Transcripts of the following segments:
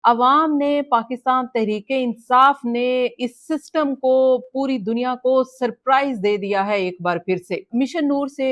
अवाम ने, पाकिस्तान तहरीक इंसाफ ने इस सिस्टम को, पूरी दुनिया को सरप्राइज दे दिया है एक बार फिर से। मिशन नूर से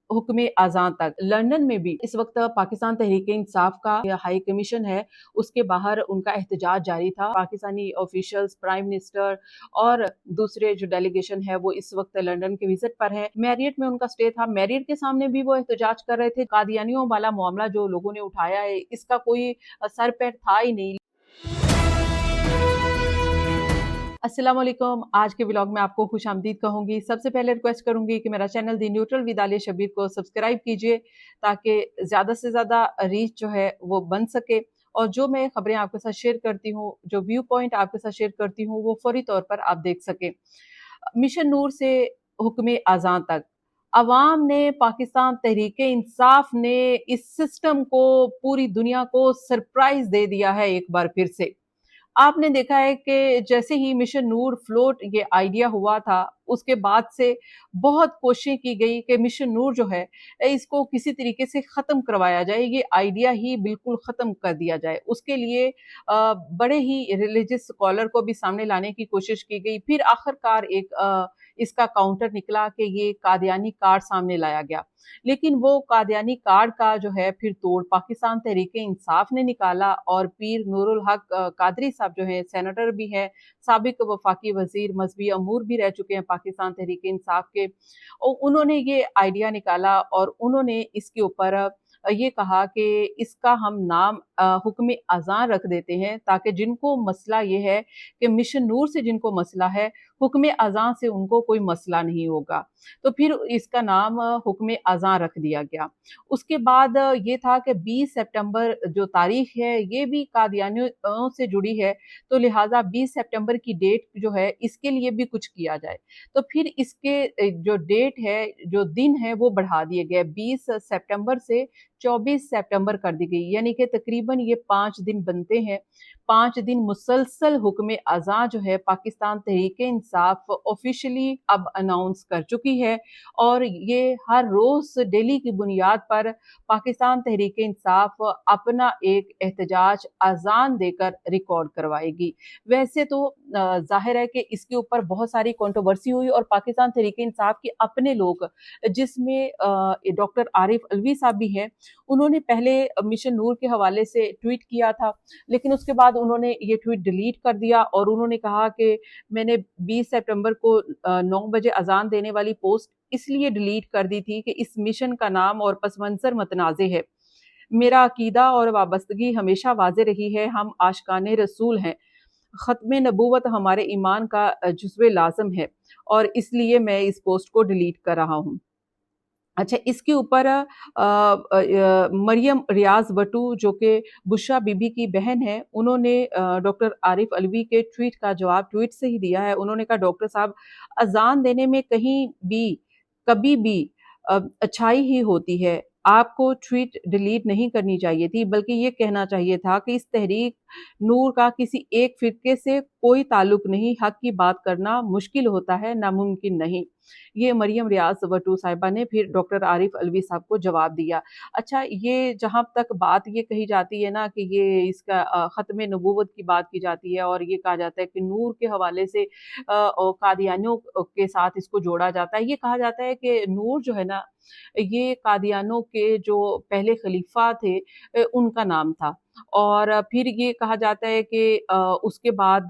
हुक्म आज़ान तक लंदन में भी इस वक्त पाकिस्तान तहरीक इंसाफ का हाई कमीशन है, उसके बाहर उनका एहतजाज जारी था। पाकिस्तानी ऑफिशियल्स, प्राइम मिनिस्टर और दूसरे जो डेलीगेशन है वो इस वक्त लंदन के विजिट पर है। मैरियट में उनका स्टे था, मैरियट के सामने भी वो एहतजाज कर रहे थे। कादियानियों वाला मामला जो लोगों ने उठाया है, इसका कोई सर पैर था ही नहीं। अस्सलाम वालेकुम। आज के व्लॉग में आपको खुश आमदीद कहूंगी। सबसे पहले रिक्वेस्ट करूंगी कि मेरा channel The Neutral with Alia Shabir को सब्सक्राइब कीजिए ताकि ज़्यादा से ज़्यादा रीच जो है वो बन सके, और जो मैं खबरें आपके साथ शेयर करती हूँ, जो व्यू पॉइंट आपके साथ शेयर करती हूँ, वो फौरी तौर पर आप देख सके। मिशन नूर से हुक्म आज़ान तक अवाम ने, पाकिस्तान तहरीक इंसाफ ने इस सिस्टम को, पूरी दुनिया को सरप्राइज दे दिया है एक बार फिर से। आपने देखा है कि जैसे ही मिशन नूर फ्लोट ये आइडिया हुआ था, उसके बाद से बहुत कोशिश की गई कि मिशन नूर जो है इसको किसी तरीके से खत्म करवाया जाए, ये आइडिया ही बिल्कुल खत्म कर दिया जाए। उसके लिए बड़े ही रिलीजियस स्कॉलर को भी सामने लाने की कोशिश की गई। फिर आखिरकार एक इसका काउंटर निकला कि ये कादियानी कार्ड सामने लाया गया, लेकिन वो कादियानी कार्ड का जो है फिर तोड़ पाकिस्तान तहरीक इंसाफ ने निकाला, और पीर नूरुल हक कादरी साहब जो है, सेनेटर भी है, साबिक वफाकी वजीर मजहबी अमूर भी रह चुके हैं पाकिस्तान तहरीक इंसाफ के, और उन्होंने ये आइडिया निकाला और उन्होंने इसके ऊपर ये कहा कि इसका हम नाम हुक्म आज़ान रख देते हैं, ताकि जिनको मसला ये है कि मिशन नूर से जिनको मसला है, हुक्म आज़ान से उनको कोई मसला नहीं होगा, तो फिर इसका नाम हुक्म आज़ान रख दिया गया। उसके बाद ये था कि 20 सितंबर जो तारीख है ये भी कादियानियों से जुड़ी है, तो लिहाजा 20 सितंबर की डेट जो है इसके लिए भी कुछ किया जाए। तो फिर इसके जो डेट है, जो दिन है, वो बढ़ा दिए गए, 20 सितंबर से 24 सितंबर कर दी गई, यानी कि तकरीबन ये 5 दिन बनते हैं। 5 दिन मुसलसल हुक्म आज़ान जो है पाकिस्तान तहरीक इंसाफ ऑफिशियली अब अनाउंस कर चुकी है, और ये हर रोज डेली की बुनियाद पर पाकिस्तान तहरीक इंसाफ अपना एक एहतजाज आज़ान देकर रिकॉर्ड करवाएगी। वैसे तो जाहिर है कि इसके ऊपर बहुत सारी कंट्रोवर्सी हुई, और पाकिस्तान तहरीक इंसाफ के अपने लोग, जिसमें डॉक्टर आरिफ अलवी साहब भी हैं, उन्होंने पहले मिशन नूर के हवाले से ट्वीट किया था, लेकिन उसके बाद उन्होंने ये ट्वीट डिलीट कर दिया, और उन्होंने कहा कि मैंने 20 सितंबर को 9 बजे अजान देने वाली पोस्ट इसलिए डिलीट कर दी थी कि इस मिशन का नाम और पस मंजर मतनाज़े है। मेरा अकीदा और वाबस्तगी हमेशा वाज़े रही है, हम आशिकाने रसूल हैं, खत्म नबूवत हमारे ईमान का जुज़्वे लाज़िम है, और इसलिए मैं इस पोस्ट को डिलीट कर रहा हूँ। अच्छा, इसके ऊपर मरियम रियाज बटू जो कि बुशरा बीबी की बहन है, उन्होंने डॉक्टर आरिफ अलवी के ट्वीट का जवाब ट्वीट से ही दिया है। उन्होंने कहा, डॉक्टर साहब, अजान देने में कहीं भी, कभी भी अच्छाई ही होती है। आपको ट्वीट डिलीट नहीं करनी चाहिए थी, बल्कि ये कहना चाहिए था कि इस तहरीक नूर का किसी एक फिरके से कोई ताल्लुक नहीं, हक की बात करना मुश्किल होता है, नामुमकिन नहीं। ये मरियम रियाज बटू साहिबा ने फिर डॉक्टर आरिफ अलवी साहब को जवाब दिया। अच्छा, ये जहाँ तक बात ये कही जाती है ना कि ये इसका ख़त्म नबूवत की बात की जाती है, और ये कहा जाता है कि नूर के हवाले से और कादियानियों के साथ इसको जोड़ा जाता है। ये कहा जाता है कि नूर जो है ना, ये कादियानों के जो पहले खलीफा थे उनका नाम था, और फिर ये कहा जाता है कि उसके बाद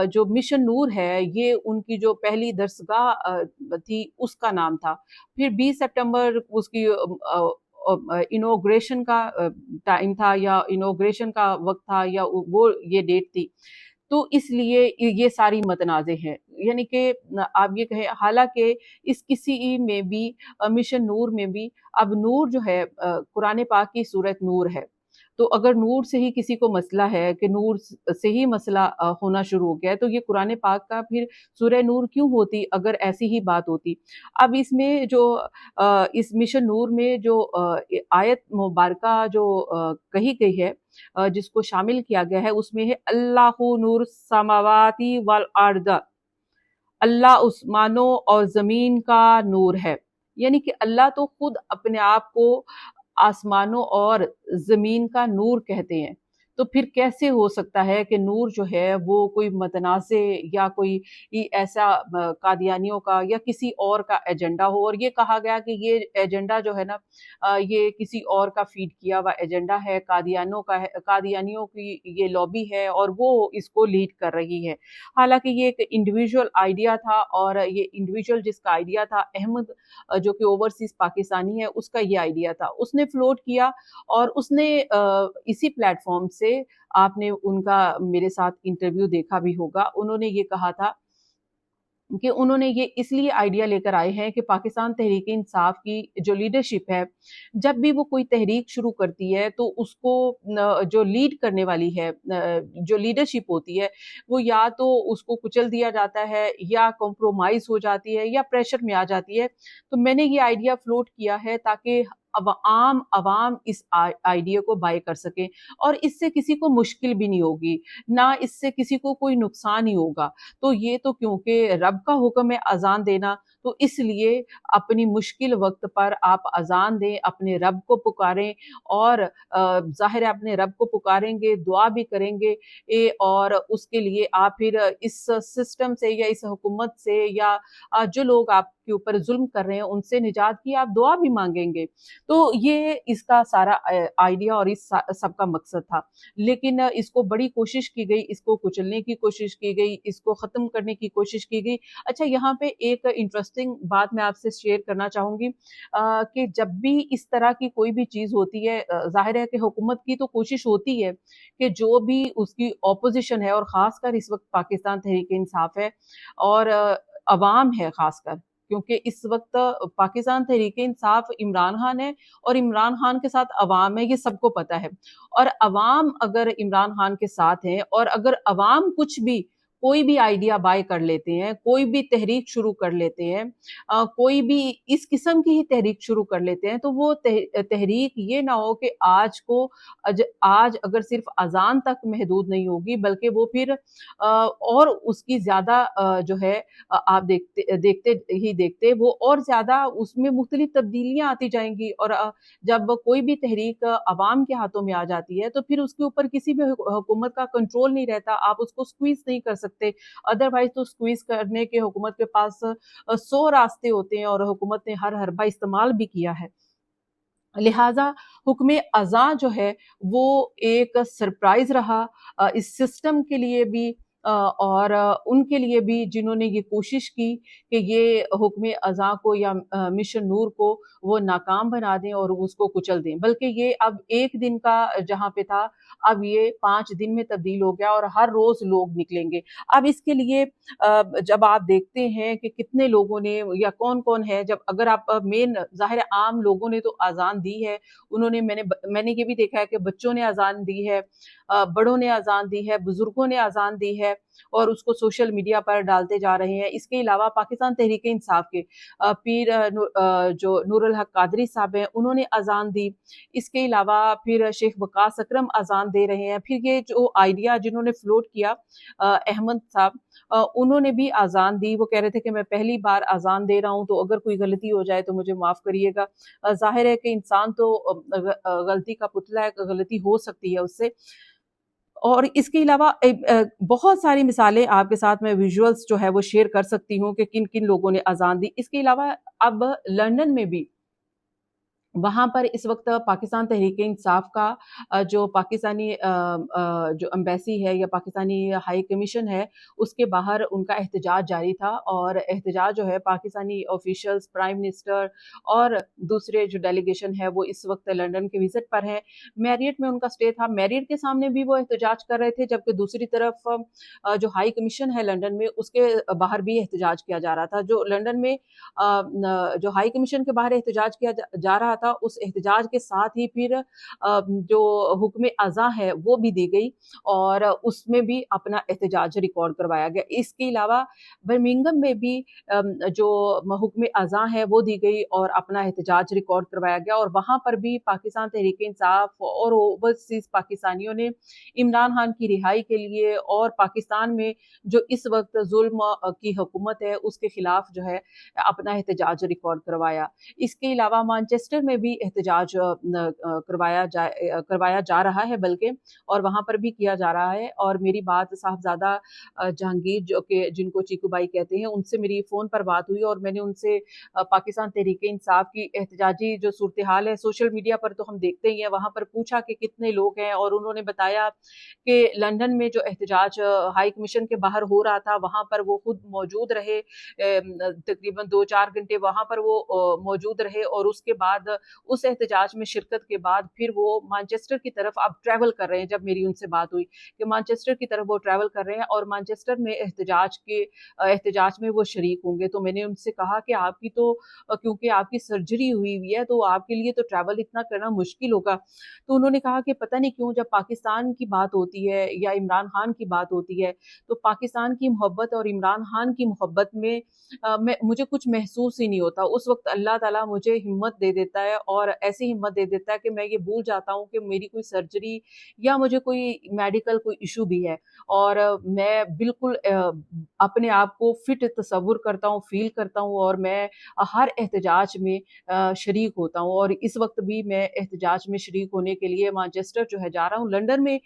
जो मिशन नूर है ये उनकी जो पहली दरसगाह थी उसका नाम था। फिर 20 सितंबर उसकी इनॉग्रेशन का टाइम था, या इनॉग्रेशन का वक्त था, या वो ये डेट थी, तो इसलिए ये सारी मतनाज़े हैं। यानी कि आप ये कहें, हालांकि इस किसी में भी मिशन नूर में भी अब नूर जो है कुरान पाक की सूरत नूर है, तो अगर नूर से ही किसी को मसला है कि नूर से ही मसला होना शुरू हो गया है, तो ये कुरान पाक का फिर सूरह नूर क्यों होती अगर ऐसी ही बात होती। अब इसमें जो इस मिशन नूर में जो आयत मुबारका जो कही गई है, जिसको शामिल किया गया है, उसमें है अल्लाहु नूर समावाती वल अर्द, अल्लाह उस्मानों और जमीन का नूर है। यानी कि अल्लाह तो खुद अपने आप को आसमानों और जमीन का नूर कहते हैं। तो फिर कैसे हो सकता है कि नूर जो है वो कोई मतनाज़े या कोई ऐसा कादियानियों का या किसी और का एजेंडा हो, और ये कहा गया कि ये एजेंडा जो है ना ये किसी और का फीड किया हुआ एजेंडा है, कादियानों का है, कादियानियों की ये लॉबी है और वो इसको लीड कर रही है। हालाँकि ये एक इंडिविजुअल आइडिया था, और ये इंडिविजुअल जिसका आइडिया था अहमद जो कि ओवरसीज़ पाकिस्तानी है, उसका ये आइडिया था। उसने फ्लोट किया और उसने इसी प्लेटफ़ॉर्म से, आपने उनका मेरे साथ इंटरव्यू देखा भी होगा, उन्होंने ये कहा था कि उन्होंने ये इसलिए आइडिया लेकर आए हैं कि पाकिस्तान तहरीक-ए-इंसाफ की जो लीडरशिप है, जब भी वो कोई तहरीक शुरू करती है तो उसको जो लीड करने वाली है, जो लीडरशिप होती है, वो या तो उसको कुचल दिया जाता है या कॉम्प्रोमाइज़ हो जाती है या प्रेशर में आ जाती है। तो मैंने ये आइडिया फ्लोट किया है ताकि अब आम अवाम इस आइडिया को बाय कर सकें, और इससे किसी को मुश्किल भी नहीं होगी, ना इससे किसी को कोई नुकसान ही होगा। तो ये तो क्योंकि रब का हुक्म है अज़ान देना, तो इसलिए अपनी मुश्किल वक़्त पर आप अज़ान दें, अपने रब को पुकारें, और ज़ाहिर है अपने रब को पुकारेंगे, दुआ भी करेंगे, और उसके लिए आप फिर इस सिस्टम से या इस हुकूमत से या जो लोग आपके ऊपर ज़ुल्म कर रहे हैं उनसे निजात की आप दुआ भी माँगेंगे। तो ये इसका सारा आइडिया और इस सब का मकसद था। लेकिन इसको बड़ी कोशिश की गई, इसको कुचलने की कोशिश की गई, इसको ख़त्म करने की कोशिश की गई। अच्छा, यहाँ पे एक इंटरेस्टिंग बात मैं आपसे शेयर करना चाहूँगी कि जब भी इस तरह की कोई भी चीज़ होती है, ज़ाहिर है कि हुकूमत की तो कोशिश होती है कि जो भी उसकी ऑपोज़िशन है, और ख़ासकर इस वक़्त पाकिस्तान तहरीक-ए-इंसाफ है और अवाम है ख़ासकर, क्योंकि इस वक़्त पाकिस्तान तहरीक-ए-इंसाफ इमरान खान है और इमरान खान के साथ अवाम है, ये सबको पता है। और अवाम अगर इमरान खान के साथ है, और अगर अवाम कुछ भी कोई भी आइडिया बाय कर लेते हैं, कोई भी तहरीक शुरू कर लेते हैं, कोई भी इस किस्म की ही तहरीक शुरू कर लेते हैं, तो वो तहरीक ये ना हो कि आज अगर सिर्फ़ अज़ान तक महदूद नहीं होगी, बल्कि वो फिर और उसकी ज़्यादा जो है आप देखते देखते ही देखते वो और ज़्यादा उसमें मुख्तलिफ तब्दीलियाँ आती जाएँगी, और जब कोई भी तहरीक अवाम के हाथों में आ जाती है, तो फिर उसके ऊपर किसी भी हुकूमत का कंट्रोल नहीं रहता, आप उसको स्क्वीज़ नहीं कर सकते। अदरवाइज़ तो स्क्वीज़ करने के हुकूमत के पास 100 रास्ते होते हैं, और हुकूमत ने हर हरबा इस्तेमाल भी किया है। लिहाज़ा हुक्म अज़ां जो है वो एक सरप्राइज़ रहा इस सिस्टम के लिए भी, और उनके लिए भी जिन्होंने ये कोशिश की कि ये हुक्म अज़ां को या मिशन नूर को वो नाकाम बना दें और उसको कुचल दें। बल्कि ये अब 1 दिन का जहाँ पे था, अब ये 5 दिन में तब्दील हो गया, और हर रोज़ लोग निकलेंगे। अब इसके लिए जब आप देखते हैं कि कितने लोगों ने या कौन-कौन है, जब अगर आप मेन ज़ाहिर है आम लोगों ने तो अज़ान दी है, उन्होंने मैंने ये भी देखा है कि बच्चों ने अज़ान दी है, बड़ों ने अज़ान दी है, बुज़ुर्गों ने अज़ान दी है, और उसको सोशल मीडिया पर डालते जा रहे हैं। इसके अलावा पाकिस्तान तहरीक-ए-इंसाफ के पीर जो नूरुल हक कादरी साहब हैं, उन्होंने अज़ान दी। इसके अलावा फिर शेख वकास अकरम अज़ान दे रहे हैं। फिर ये जो आइडिया जिन्होंने फ्लोट किया अहमद साहब, उन्होंने भी अज़ान दी। वो कह रहे थे कि मैं पहली बार अज़ान दे रहा हूँ, तो अगर कोई गलती हो जाए तो मुझे माफ़ करिएगा। ज़ाहिर है कि इंसान तो गलती का पुतला है, गलती हो सकती है उससे। और इसके अलावा बहुत सारी मिसालें आपके साथ मैं विजुअल्स जो है वो शेयर कर सकती हूँ कि किन-किन लोगों ने अज़ान दी। इसके अलावा अब लंदन में भी वहाँ पर इस वक़्त पाकिस्तान तहरीक-ए-इंसाफ का जो पाकिस्तानी जो एम्बेसी है या पाकिस्तानी हाई कमीशन है, उसके बाहर उनका एहतजाज जारी था, और एहतजाज जो है पाकिस्तानी ऑफ़िशियल्स, प्राइम मिनिस्टर और दूसरे जो डेलीगेशन है वो इस वक़्त लंदन के विज़िट पर हैं। मैरियट में उनका स्टे था, मैरियट के सामने भी वो एहतजाज कर रहे थे, जबकि दूसरी तरफ जो हाई कमीशन है लंदन में उसके बाहर भी एहतजाज किया जा रहा था। जो लंदन में जो हाई कमीशन के बाहर एहतजाज किया जा रहा था, उस एहतजाज के साथ ही फिर जो हुक्म अज़ां है वो भी दी गई, और उसमें भी अपना एहतजाज रिकॉर्ड करवाया गया। इसके अलावा बर्मिंघम में भी जो हुक्म अज़ां है वो दी गई और अपना एहतजाज रिकॉर्ड करवाया गया, और वहाँ पर भी पाकिस्तान तहरीक-ए-इंसाफ और ओवरसीज़ पाकिस्तानियों ने इमरान खान की रिहाई के लिए और पाकिस्तान में जो इस वक़्त ज़ुल्म की हुकूमत है उसके खिलाफ जो है अपना एहतजाज रिकॉर्ड करवाया। इसके अलावा मैनचेस्टर में भी एहतजाज करवाया जा रहा है बल्कि, और वहाँ पर भी किया जा रहा है। और मेरी बात साहबजादा जहांगीर जो कि जिनको चीकू भाई कहते हैं, उनसे मेरी फ़ोन पर बात हुई और मैंने उनसे पाकिस्तान तहरीक-ए-इंसाफ की एहतजाजी जो सूरत-ए-हाल है सोशल मीडिया पर तो हम देखते ही हैं, वहाँ पर पूछा कि कितने लोग हैं, और उन्होंने बताया कि लंदन में जो एहतजाज हाई कमीशन के बाहर हो रहा था, वहाँ पर वो खुद मौजूद रहे, तकरीबन 2-4 घंटे वहाँ पर वो मौजूद रहे, और उसके बाद उस एहतजाज में शिरकत के बाद फिर वो मैनचेस्टर की तरफ अब ट्रैवल कर रहे हैं। जब मेरी उनसे बात हुई कि मैनचेस्टर की तरफ वो ट्रैवल कर रहे हैं और मैनचेस्टर में एहतजाज में वो शरीक होंगे। तो मैंने उनसे कहा कि आपकी तो क्योंकि आपकी सर्जरी हुई हुई है तो आपके लिए तो ट्रैवल इतना करना मुश्किल होगा। तो उन्होंने कहा कि पता नहीं क्यों जब पाकिस्तान की बात होती है या इमरान खान की बात होती है, तो पाकिस्तान की मोहब्बत और इमरान खान की मोहब्बत में मुझे कुछ महसूस ही नहीं होता। उस वक़्त अल्लाह ताला मुझे हिम्मत दे देता है, और ऐसी हिम्मत दे देता है कि मैं ये भूल जाता हूँ कि मेरी कोई सर्जरी या मुझे कोई मेडिकल कोई इश्यू भी है, और मैं बिल्कुल अपने आप को फिट तसव्वुर करता हूँ, फ़ील करता हूँ, और मैं हर एहतजाज में शरीक होता हूँ। और इस वक़्त भी मैं एहतजाज में शरीक होने के लिए मैनचेस्टर जो है जा रहा हूँ। लंदन में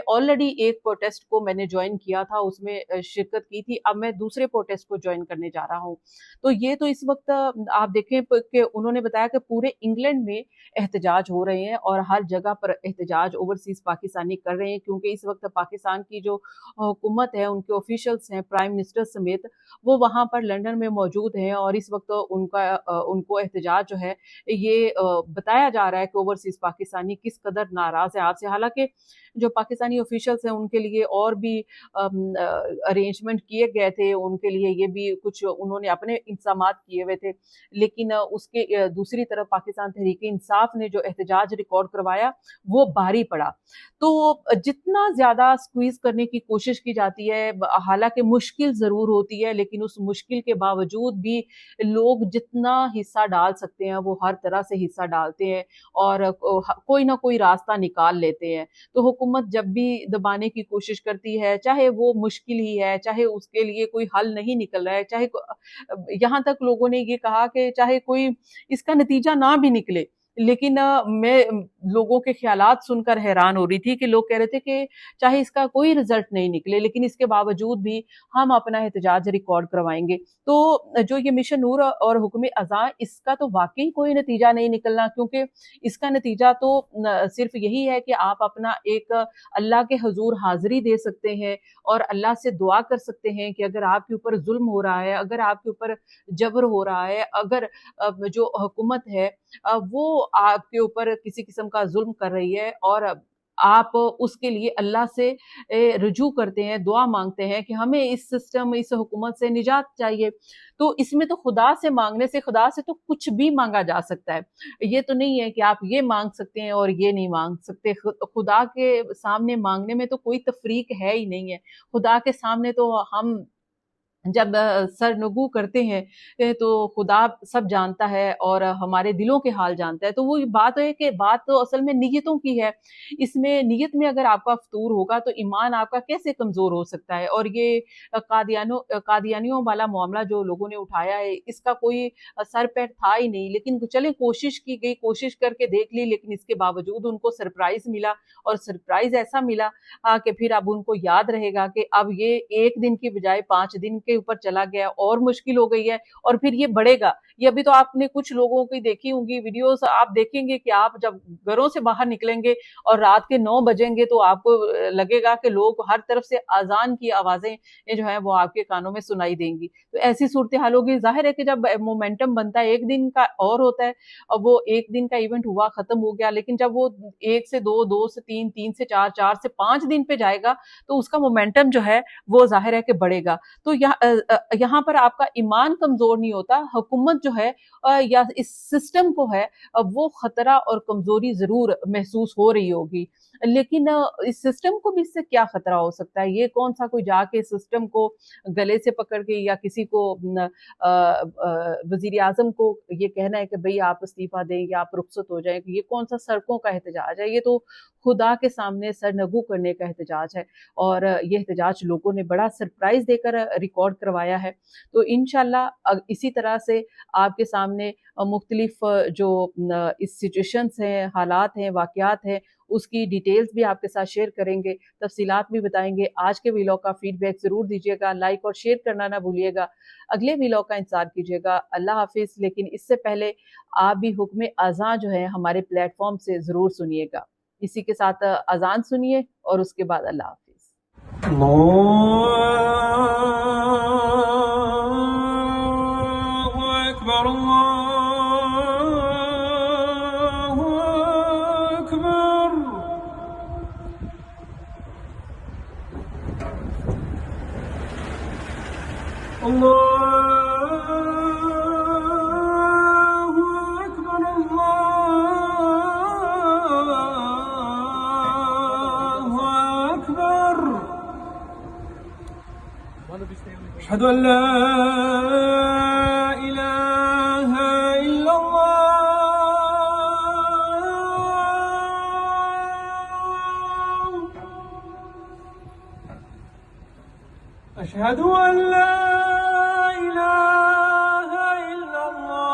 ऑलरेडी एक प्रोटेस्ट को मैंने जॉइन किया था, उसमें शिरकत की थी। अब मैं दूसरे प्रोटेस्ट को जॉइन करने जा रहा हूँ। तो ये तो इस वक़्त आप देखें कि उन्होंने बताया कि पूरे इंग्लैंड में एहतजाज हो रहे हैं, और हर जगह पर एहतजाज ओवरसीज़ पाकिस्तानी कर रहे हैं, क्योंकि इस वक़्त पाकिस्तान की जो हुकूमत है, उनके ऑफिशियल्स हैं, प्राइम मिनिस्टर समेत, वो वहाँ पर लंदन में मौजूद हैं, और इस वक़्त उनको एहतजाज जो है ये बताया जा रहा है कि ओवरसीज़ पाकिस्तानी किस कदर नाराज़ हैं आपसे। हालाँकि जो पाकिस्तानी ऑफिशियल्स हैं उनके लिए और भी अरेंजमेंट किए गए थे, उनके लिए ये भी कुछ उन्होंने अपने इंतज़ामात किए हुए थे। लेकिन उसके दूसरी तरफ पाकिस्तान तहरीक-ए-इंसाफ ने जो एहतजाज रिकॉर्ड करवाया, वो भारी पड़ा। तो जितना ज़्यादा स्क्वीज़ करने की कोशिश की जाती है, हालाँकि मुश्किल ज़रूर होती है, लेकिन उस मुश्किल के बावजूद भी लोग जितना हिस्सा डाल सकते हैं, वो हर तरह से हिस्सा डालते हैं, और कोई ना कोई रास्ता निकाल लेते हैं। तो हुकूमत जब भी दबाने की कोशिश करती है, चाहे वो मुश्किल ही है, चाहे उसके लिए कोई हल नहीं निकल रहा है, चाहे यहाँ तक लोगों ने ये कहा कि चाहे कोई इसका नतीजा ना भी निकले, लेकिन मैं लोगों के ख़्यालात सुनकर हैरान हो रही थी कि लोग कह रहे थे कि चाहे इसका कोई रिज़ल्ट नहीं निकले, लेकिन इसके बावजूद भी हम अपना एहतजाज रिकॉर्ड करवाएँगे। तो जो ये मिशन नूर और हुक्म अज़ां, इसका तो वाक़ई कोई नतीजा नहीं निकलना, क्योंकि इसका नतीजा तो सिर्फ़ यही है कि आप अपना एक अल्लाह के हुज़ूर हाज़िरी दे सकते हैं, और अल्लाह से दुआ कर सकते हैं कि अगर आपके ऊपर ज़ुल्म हो रहा है, अगर आपके ऊपर जबर हो रहा है, अगर जो हुकूमत है वो आपके ऊपर किसी किस्म का ज़ुल्म कर रही है, और आप उसके लिए अल्लाह से रुजू करते हैं, दुआ माँगते हैं कि हमें इस सिस्टम, इस हुकूमत से निजात चाहिए। तो इसमें तो खुदा से माँगने से, खुदा से तो कुछ भी माँगा जा सकता है। ये तो नहीं है कि आप ये माँग सकते हैं और ये नहीं माँग सकते। खुदा के सामने माँगने में तो कोई तफ़रीक है ही नहीं है। खुदा के सामने तो हम जब सरनुगू करते हैं तो खुदा सब जानता है, और हमारे दिलों के हाल जानता है। तो वो बात है कि बात तो असल में नीयतों की है। इसमें नीयत में अगर आपका फ़तूर होगा तो ईमान आपका कैसे कमज़ोर हो सकता है। और ये कादियानियों वाला मामला जो लोगों ने उठाया है, इसका कोई सर पैर था ही नहीं। लेकिन चलें, कोशिश की गई, कोशिश करके देख ली, लेकिन इसके बावजूद उनको सरप्राइज़ मिला, और सरप्राइज़ ऐसा मिला कि फिर अब उनको याद रहेगा कि अब ये 1 दिन की बजाय 5 दिन के ऊपर चला गया, और मुश्किल हो गई है, और फिर ये बढ़ेगा। ये अभी तो आपने कुछ लोगों की देखी होंगी वीडियोस, आप देखेंगे कि आप जब घरों से बाहर निकलेंगे और रात के 9 बजेंगे तो आपको लगेगा कि लोग हर तरफ से अज़ान की आवाज़ें ये जो है वो आपके कानों में सुनाई देंगी। तो ऐसी सूरत-हाल होगी। ज़ाहिर है कि जब मोमेंटम बनता है, 1 दिन का और होता है, और वो 1 दिन का इवेंट हुआ, खत्म हो गया, लेकिन जब वो 1 से 2, 2 से 3, 3 से 4, 4 से 5 दिन पे जाएगा, तो उसका मोमेंटम जो है वो ज़ाहिर है कि बढ़ेगा। तो यहाँ पर आपका ईमान कमज़ोर नहीं होता, हुकूमत जो है या इस सिस्टम को है वो खतरा और कमज़ोरी ज़रूर महसूस हो रही होगी। लेकिन इस सिस्टम को भी इससे क्या खतरा हो सकता है? ये कौन-सा कोई जाके सिस्टम को गले से पकड़ के, या किसी को वज़ीर-ए-आज़म को ये कहना है कि भई आप इस्तीफ़ा दें या आप रुखसत हो जाएँ, ये कौन-सा सड़कों का एहतजाज है? ये तो खुदा के सामने सरनगू करने का एहतजाज है और ये एहतजाज लोगों ने बड़ा सरप्राइज देकर रिकॉर्ड करवाया है। तो इंशाल्लाह इसी तरह से आपके सामने मुख्तलिफ जो इस सिचुएशंस हैं, हालात हैं, वाक़यात हैं, उसकी डिटेल्स भी आपके साथ शेयर करेंगे, तफसीलात भी बताएंगे। आज के व्लॉग का फीडबैक ज़रूर दीजिएगा, लाइक और शेयर करना ना भूलिएगा। अगले व्लॉग का इंतज़ार कीजिएगा। अल्लाह हाफिज़। लेकिन इससे पहले आप भी हुक्म अज़ान जो है हमारे प्लेटफॉर्म से ज़रूर सुनिएगा। इसी के साथ अज़ान सुनिए और उसके बाद अल्लाह हाफिज़। अल्लाहु अकबर, अल्लाहु अकबर। अल्लाहु अकबर, अल्लाहु अकबर। अशहदु अन ला इलाहा इल्लल्लाह। अशहदु अन ला इलाहा इल्लल्लाह।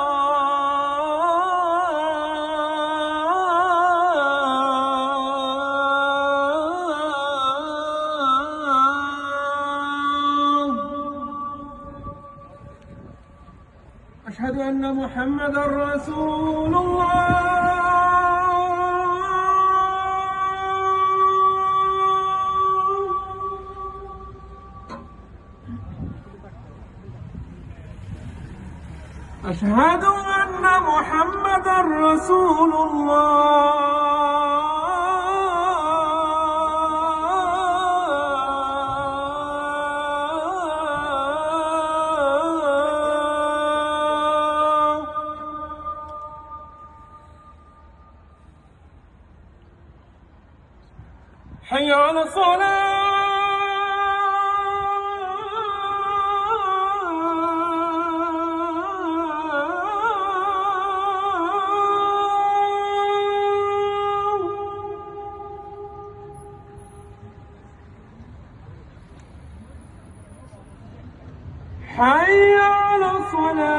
अशहदु अन्न मुहम्मदर रसूलुल्लाह। أشهد أن محمدًا رسول الله. حي على الصلاة. حي على الصلاة.